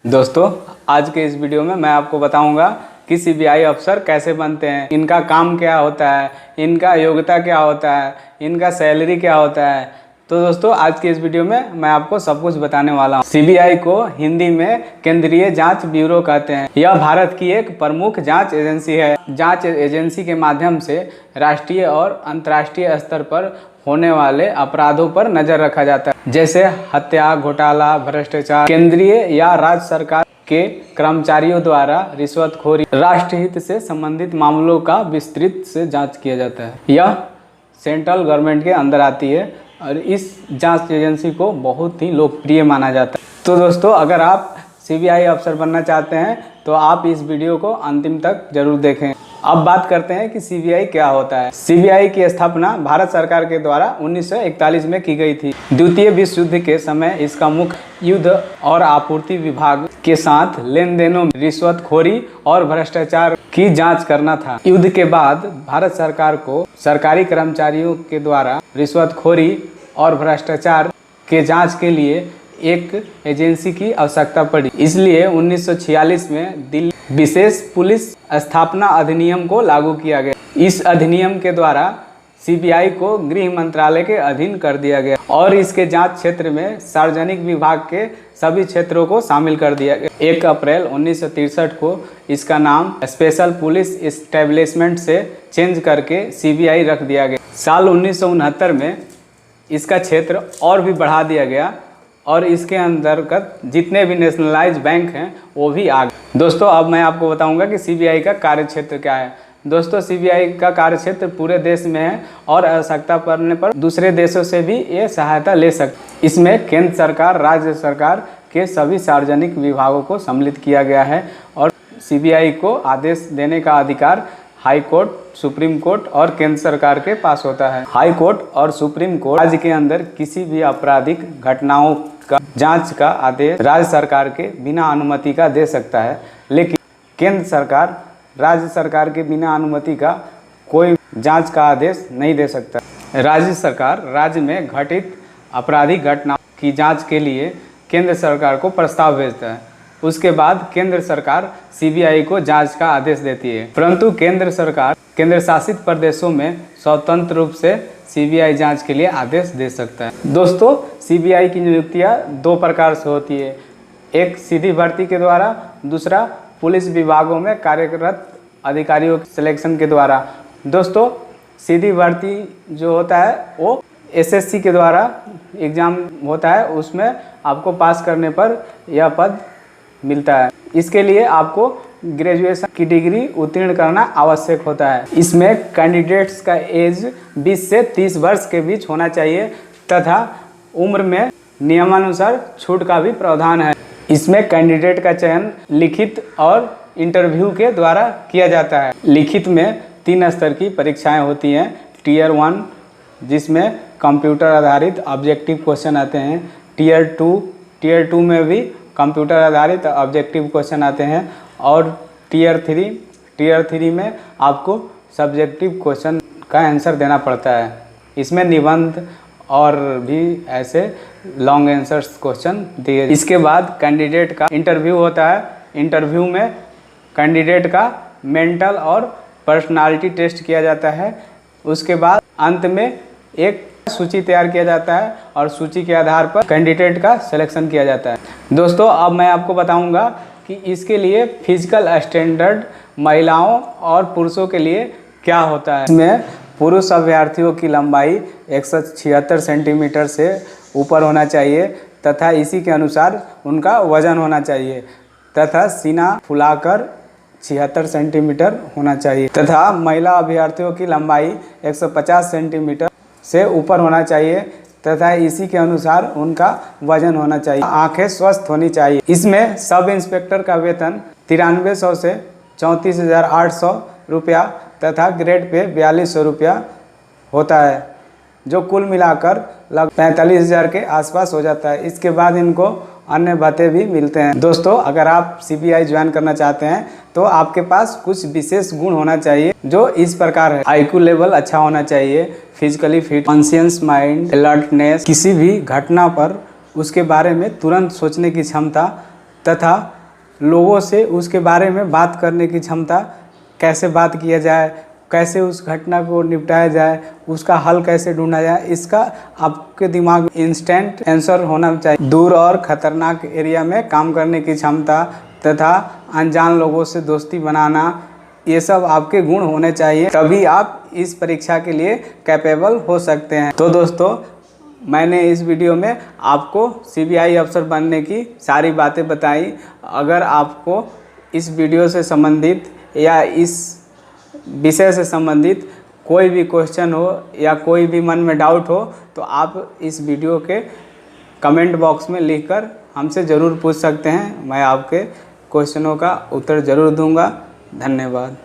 दोस्तों, आज के इस वीडियो में मैं आपको बताऊंगा कि सीबीआई अफसर कैसे बनते हैं, इनका काम क्या होता है, इनका योग्यता क्या होता है, इनका सैलरी क्या होता है। तो दोस्तों, आज के इस वीडियो में मैं आपको सब कुछ बताने वाला हूँ। सीबीआई को हिंदी में केंद्रीय जांच ब्यूरो कहते हैं। यह भारत की एक प्रमुख जांच एजेंसी है। जांच एजेंसी के माध्यम से राष्ट्रीय और अंतर्राष्ट्रीय स्तर पर होने वाले अपराधों पर नजर रखा जाता है, जैसे हत्या, घोटाला, भ्रष्टाचार। केंद्रीय या राज्य सरकार के कर्मचारियों द्वारा रिश्वतखोरी, राष्ट्रहित से संबंधित मामलों का विस्तृत से जांच किया जाता है। यह सेंट्रल गवर्नमेंट के अंदर आती है और इस जांच एजेंसी को बहुत ही लोकप्रिय माना जाता है। तो दोस्तों, अगर आप सीबीआई अफसर बनना चाहते हैं तो आप इस वीडियो को अंतिम तक जरूर देखें। अब बात करते हैं कि सीबीआई क्या होता है। सीबीआई की स्थापना भारत सरकार के द्वारा 1941 में की गई थी। द्वितीय विश्व युद्ध के समय इसका मुख्य युद्ध और आपूर्ति विभाग के साथ लेन देनों, रिश्वतखोरी और भ्रष्टाचार की जांच करना था। युद्ध के बाद भारत सरकार को सरकारी कर्मचारियों के द्वारा रिश्वतखोरी और भ्रष्टाचार के जांच के लिए एक एजेंसी की आवश्यकता पड़ी। इसलिए 1946 में दिल्ली विशेष पुलिस स्थापना अधिनियम को लागू किया गया। इस अधिनियम के द्वारा सीबीआई को गृह मंत्रालय के अधीन कर दिया गया और इसके जांच क्षेत्र में सार्वजनिक विभाग के सभी क्षेत्रों को शामिल कर दिया गया। 1 अप्रैल 1963 को इसका नाम स्पेशल पुलिस एस्टेब्लिशमेंट से चेंज करके सीबीआई रख दिया गया। साल 1969 में इसका क्षेत्र और भी बढ़ा दिया गया और इसके अंतर्गत जितने भी नेशनलाइज बैंक हैं वो भी आ गए। दोस्तों, अब मैं आपको बताऊंगा कि सीबीआई का कार्य क्षेत्र क्या है। दोस्तों, सीबीआई का कार्य क्षेत्र पूरे देश में है और आवश्यकता पड़ने पर दूसरे देशों से भी ये सहायता ले सकते। इसमें केंद्र सरकार, राज्य सरकार के सभी सार्वजनिक विभागों को सम्मिलित किया गया है और सीबीआई को आदेश देने का अधिकार हाई कोर्ट, सुप्रीम कोर्ट और केंद्र सरकार के पास होता है। हाई कोर्ट और सुप्रीम कोर्ट राज्य के अंदर किसी भी आपराधिक घटनाओं का जांच का आदेश राज्य सरकार के बिना अनुमति का दे सकता है, लेकिन केंद्र सरकार राज्य सरकार के बिना अनुमति का कोई जांच का आदेश नहीं दे सकता। राज्य सरकार राज्य में घटित आपराधिक घटनाओं की जांच के लिए केंद्र सरकार को प्रस्ताव भेजता है। उसके बाद केंद्र सरकार सीबीआई को जांच का आदेश देती है, परंतु केंद्र सरकार केंद्र शासित प्रदेशों में स्वतंत्र रूप से सीबीआई जांच के लिए आदेश दे सकता है। दोस्तों, सीबीआई की नियुक्तियां 2 प्रकार से होती है। एक सीधी भर्ती के द्वारा, दूसरा पुलिस विभागों में कार्यरत अधिकारियों के सिलेक्शन के द्वारा। दोस्तों, सीधी भर्ती जो होता है वो एसएससी के द्वारा एग्ज़ाम होता है, उसमें आपको पास करने पर यह पद मिलता है। इसके लिए आपको ग्रेजुएशन की डिग्री उत्तीर्ण करना आवश्यक होता है। इसमें कैंडिडेट्स का एज 20 से 30 वर्ष के बीच होना चाहिए तथा उम्र में नियमानुसार छूट का भी प्रावधान है। इसमें कैंडिडेट का चयन लिखित और इंटरव्यू के द्वारा किया जाता है। लिखित में 3 स्तर की परीक्षाएं होती हैं। टियर 1 जिसमें कंप्यूटर आधारित ऑब्जेक्टिव क्वेश्चन आते हैं। टियर 2 में भी कंप्यूटर आधारित ऑब्जेक्टिव क्वेश्चन आते हैं और टियर 3 में आपको सब्जेक्टिव क्वेश्चन का आंसर देना पड़ता है। इसमें निबंध और भी ऐसे लॉन्ग आंसर्स क्वेश्चन दिए। इसके बाद कैंडिडेट का इंटरव्यू होता है। इंटरव्यू में कैंडिडेट का मेंटल और पर्सनालिटी टेस्ट किया जाता है। उसके बाद अंत में एक सूची तैयार किया जाता है और सूची के आधार पर कैंडिडेट का सिलेक्शन किया जाता है। दोस्तों, अब मैं आपको बताऊंगा कि इसके लिए फिजिकल स्टैंडर्ड महिलाओं और पुरुषों के लिए क्या होता है। इसमें पुरुष अभ्यर्थियों की लंबाई 176 सेंटीमीटर से ऊपर होना चाहिए तथा इसी के अनुसार उनका वजन होना चाहिए तथा सीना फुलाकर 76 सेंटीमीटर होना चाहिए तथा महिला अभ्यर्थियों की लंबाई 150 सेंटीमीटर से ऊपर होना चाहिए तथा इसी के अनुसार उनका वजन होना चाहिए। आंखें स्वस्थ होनी चाहिए। इसमें सब इंस्पेक्टर का वेतन 9300 से 34,800 रुपया तथा ग्रेड पे 4200 रुपया होता है, जो कुल मिलाकर लगभग 45,000 के आसपास हो जाता है। इसके बाद इनको अन्य भत्ते भी मिलते हैं। दोस्तों, अगर आप सीबीआई ज्वाइन करना चाहते हैं तो आपके पास कुछ विशेष गुण होना चाहिए जो इस प्रकार है। आईक्यू लेवल अच्छा होना चाहिए, physically fit, conscious mind, alertness, किसी भी घटना पर उसके बारे में तुरंत सोचने की क्षमता तथा लोगों से उसके बारे में बात करने की क्षमता, कैसे बात किया जाए, कैसे उस घटना को निपटाया जाए, उसका हल कैसे ढूंढा जाए, इसका आपके दिमाग में इंस्टेंट आंसर होना चाहिए। दूर और ख़तरनाक एरिया में काम करने की क्षमता तथा अनजान लोगों से दोस्ती बनाना, ये सब आपके गुण होने चाहिए, तभी आप इस परीक्षा के लिए कैपेबल हो सकते हैं। तो दोस्तों, मैंने इस वीडियो में आपको CBI अफसर बनने की सारी बातें बताई। अगर आपको इस वीडियो से संबंधित या इस विषय से संबंधित कोई भी क्वेश्चन हो या कोई भी मन में डाउट हो, तो आप इस वीडियो के कमेंट बॉक्स में लिखकर हमसे ज़रूर पूछ सकते हैं। मैं आपके क्वेश्चनों का उत्तर ज़रूर दूंगा। धन्यवाद।